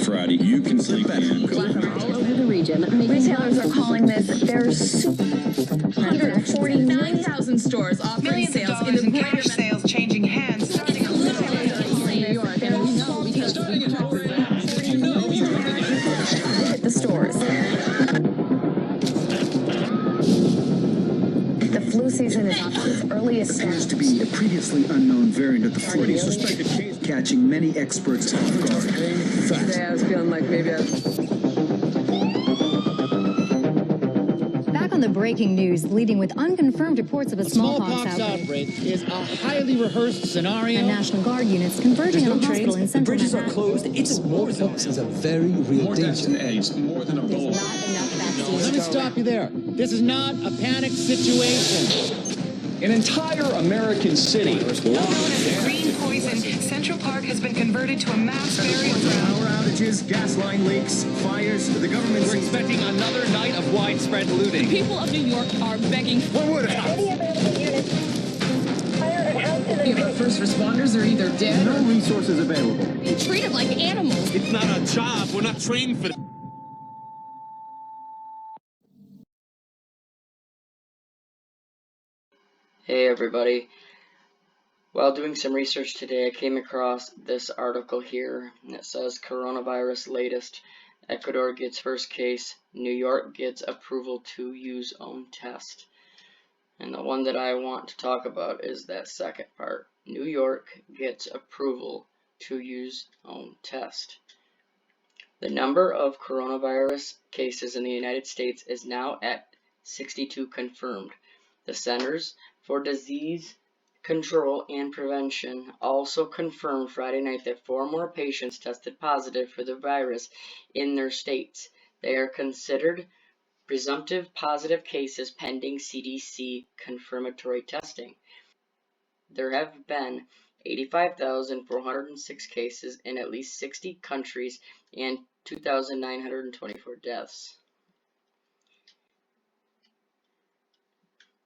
Friday. You can sleep in. All over the region. Retailers are calling this their 149,000 stores offering sales in the cash sales changing hands starting on New York. Starting at 4 a.m. You know you want to get it first. Hit the stores. The flu season is off to its earliest Appears to be a previously unknown variant of the 40 suspected case, catching many experts off guard. Today I was feeling like maybe Back on the breaking news, leading with unconfirmed reports of a smallpox outbreak is a highly rehearsed scenario. And National Guard units converging on a hospital in central bridges are Manhattan. closed. It's a smallpox is a very real More deaths danger. than AIDS, more than Ebola. Let me stop you there. This is not a panic situation. An entire American city. known as green poison. Central Park has been converted to a mass burial ground. Power outages, gas line leaks, fires. The government's We're expecting another night of widespread looting. people of New York are begging. What would happen? Our first responders are either dead No resources available. or being treated like animals. It's not our job. We're not trained for that. Hey everybody, while doing some research today I came across this article here and it says coronavirus latest, Ecuador gets first case, New York gets approval to use own test. And the one that I want to talk about is that second part, New York gets approval to use own test. The number of coronavirus cases in the United States is now at 62 confirmed. The Centers for Disease Control and Prevention also confirmed Friday night that 4 more patients tested positive for the virus in their states. They are considered presumptive positive cases pending CDC confirmatory testing. There have been 85,406 cases in at least 60 countries and 2,924 deaths.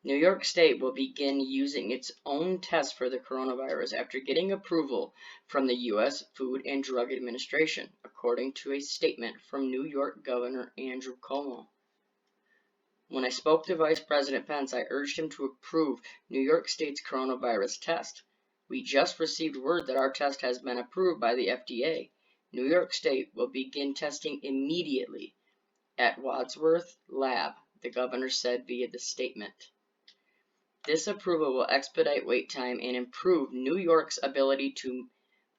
New York State will begin using its own test for the coronavirus after getting approval from the U.S. Food and Drug Administration, according to a statement from New York Governor Andrew Cuomo. When I spoke to Vice President Pence, I urged him to approve New York State's coronavirus test. We just received word that our test has been approved by the FDA. New York State will begin testing immediately at Wadsworth Lab, the governor said via the statement. This approval will expedite wait time and improve New York's ability to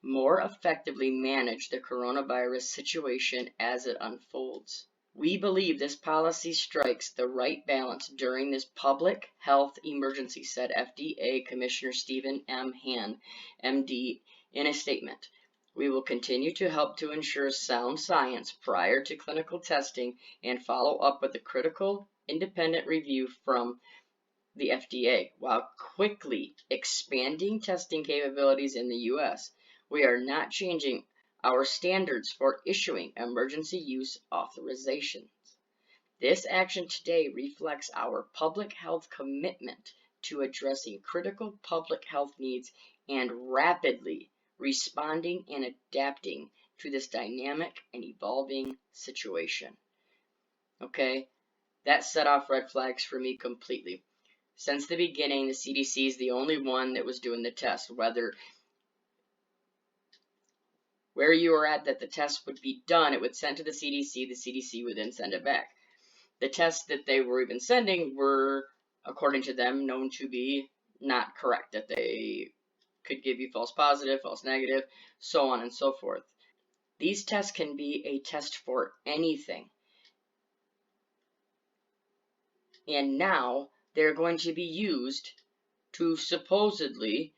more effectively manage the coronavirus situation as it unfolds. We believe this policy strikes the right balance during this public health emergency, said FDA Commissioner Stephen M. Han, MD, in a statement. We will continue to help to ensure sound science prior to clinical testing and follow up with a critical independent review from the FDA, while quickly expanding testing capabilities in the U.S. We are not changing our standards for issuing emergency use authorizations. This action today reflects our public health commitment to addressing critical public health needs and rapidly responding and adapting to this dynamic and evolving situation. Okay, that set off red flags for me completely. Since the beginning, the CDC is the only one that was doing the test. Where you were at that the test would be done, it would send to the CDC would then send it back. The tests that they were even sending were, according to them, known to be not correct, that they could give you false positive, false negative, so on and so forth. These tests can be a test for anything. And now they're going to be used to supposedly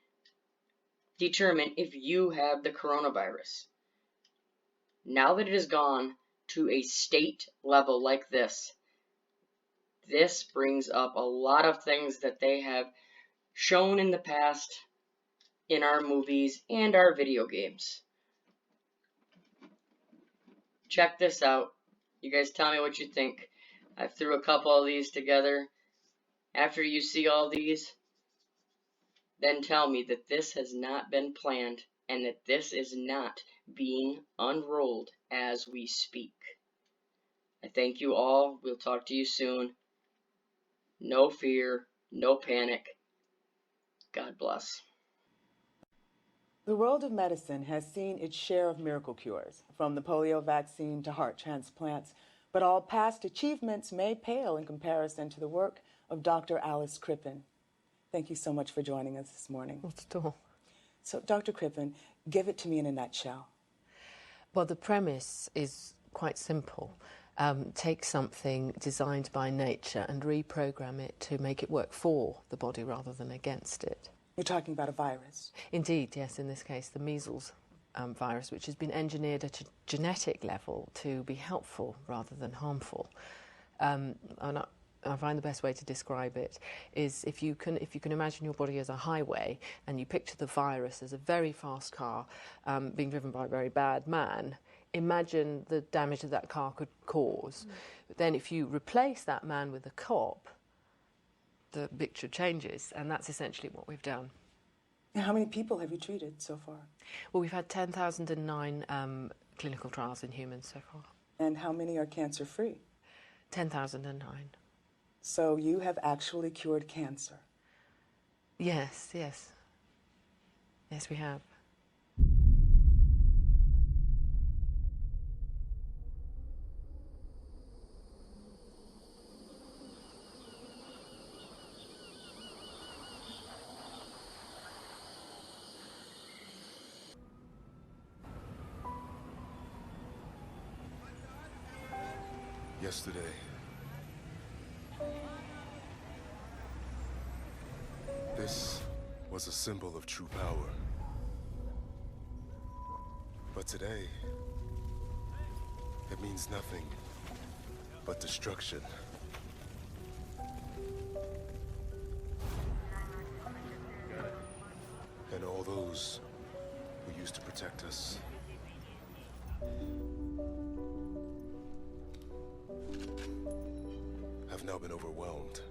determine if you have the coronavirus. Now that it has gone to a state level like this brings up a lot of things that they have shown in the past in our movies and our video games. Check this out. You guys tell me what you think. I threw a couple of these together. After you see all these, then tell me that this has not been planned and that this is not being unrolled as we speak. I thank you all. We'll talk to you soon. No fear, no panic. God bless. The world of medicine has seen its share of miracle cures, from the polio vaccine to heart transplants, but all past achievements may pale in comparison to the work of Dr. Alice Crippen. Thank you so much for joining us this morning. Not at all. So, Dr. Crippen, give it to me in a nutshell. Well, the premise is quite simple. Take something designed by nature and reprogram it to make it work for the body rather than against it. You're talking about a virus? Indeed, yes, in this case, the measles virus, which has been engineered at a genetic level to be helpful rather than harmful. And I find the best way to describe it is if you can imagine your body as a highway and you picture the virus as a very fast car being driven by a very bad man, imagine the damage that car could cause. But then if you replace that man with a cop, the picture changes, and that's essentially what we've done. How many people have you treated so far? Well, we've had 10,009 clinical trials in humans so far. And how many are cancer-free? 10,009. So you have actually cured cancer? Yes, yes. Yes, we have. Yesterday, this was a symbol of true power. But today, it means nothing but destruction. And all those who used to protect us have now been overwhelmed.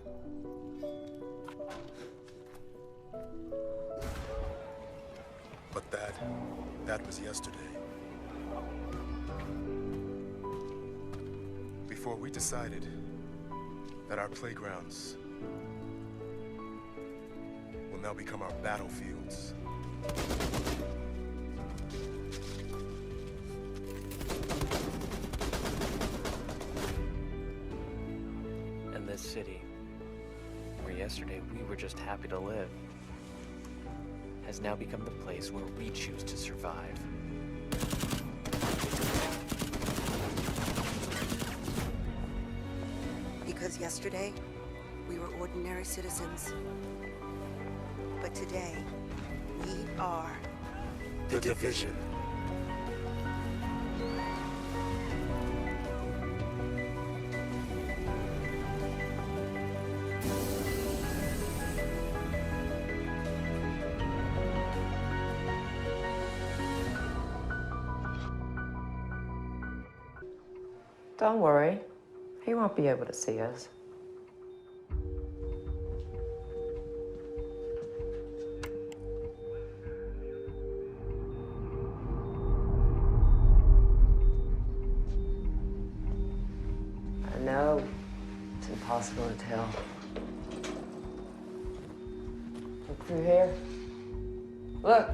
But that was yesterday. Before we decided that our playgrounds will now become our battlefields. This city, where yesterday we were just happy to live, has now become the place where we choose to survive. Because yesterday, we were ordinary citizens. But today, we are the Division. Don't worry, he won't be able to see us. I know, it's impossible to tell. Look through here. Look!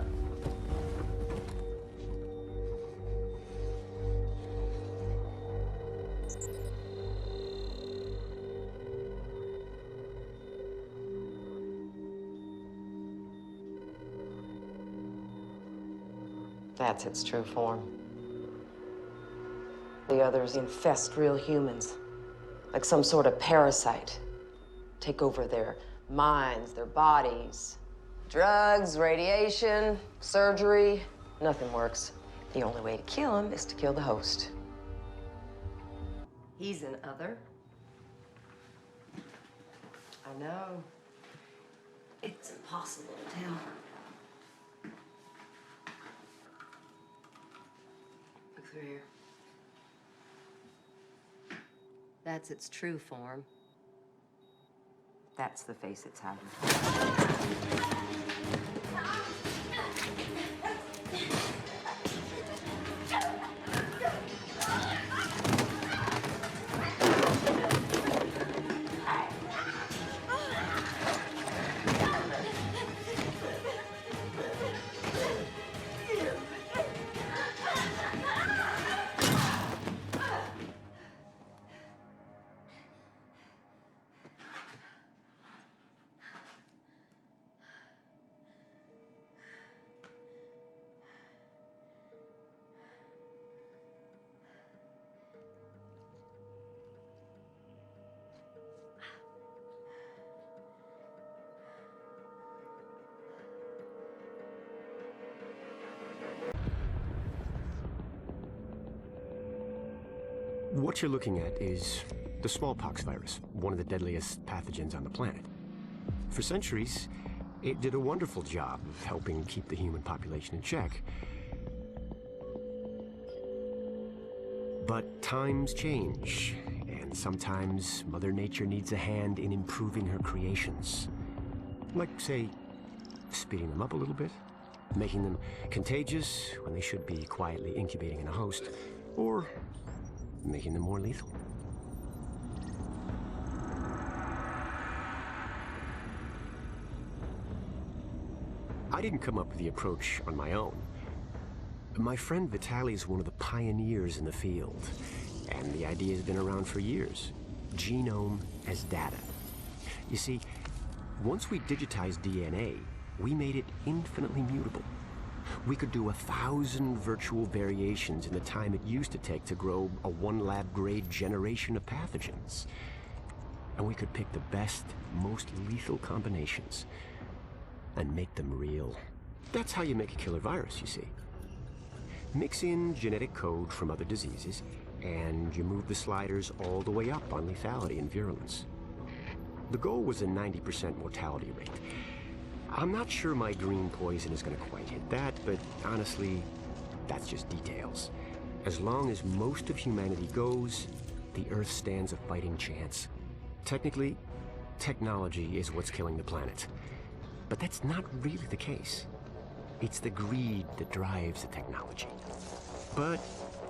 That's its true form. The others infest real humans, like some sort of parasite. Take over their minds, their bodies. Drugs, radiation, surgery, nothing works. The only way to kill him is to kill the host. He's an other. I know. It's impossible to tell. Through here. That's its true form. That's the face it's having. What you're looking at is the smallpox virus, one of the deadliest pathogens on the planet. For centuries, it did a wonderful job of helping keep the human population in check. But times change, and sometimes Mother Nature needs a hand in improving her creations. Like, say, speeding them up a little bit, making them contagious when they should be quietly incubating in a host, or making them more lethal. I didn't come up with the approach on my own. My friend Vitaly is one of the pioneers in the field, and the idea has been around for years. Genome as data. You see, once we digitized DNA, we made it infinitely mutable. We could do 1,000 virtual variations in the time it used to take to grow a 1 lab-grade generation of pathogens. And we could pick the best, most lethal combinations and make them real. That's how you make a killer virus, you see. Mix in genetic code from other diseases, and you move the sliders all the way up on lethality and virulence. The goal was a 90% mortality rate. I'm not sure my green poison is going to quite hit that, but honestly, that's just details. As long as most of humanity goes, the Earth stands a fighting chance. Technically, technology is what's killing the planet. But that's not really the case. It's the greed that drives the technology. But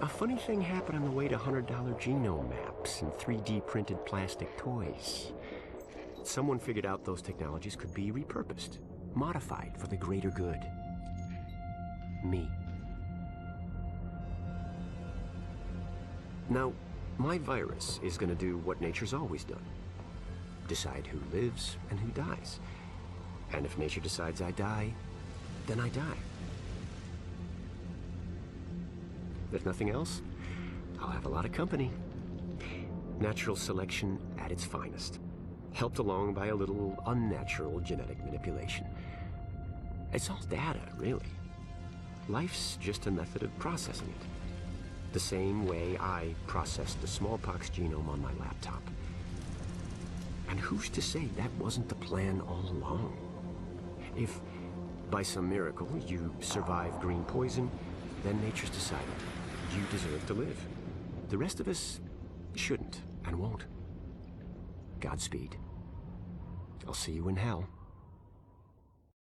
a funny thing happened on the way to $100 genome maps and 3D printed plastic toys. Someone figured out those technologies could be repurposed, modified for the greater good. Me. Now, my virus is going to do what nature's always done. Decide who lives and who dies. And if nature decides I die, then I die. If nothing else, I'll have a lot of company. Natural selection at its finest, helped along by a little unnatural genetic manipulation. It's all data, really. Life's just a method of processing it. The same way I processed the smallpox genome on my laptop. And who's to say that wasn't the plan all along? If, by some miracle, you survive green poison, then nature's decided you deserve to live. The rest of us shouldn't and won't. Godspeed. I'll see you in hell.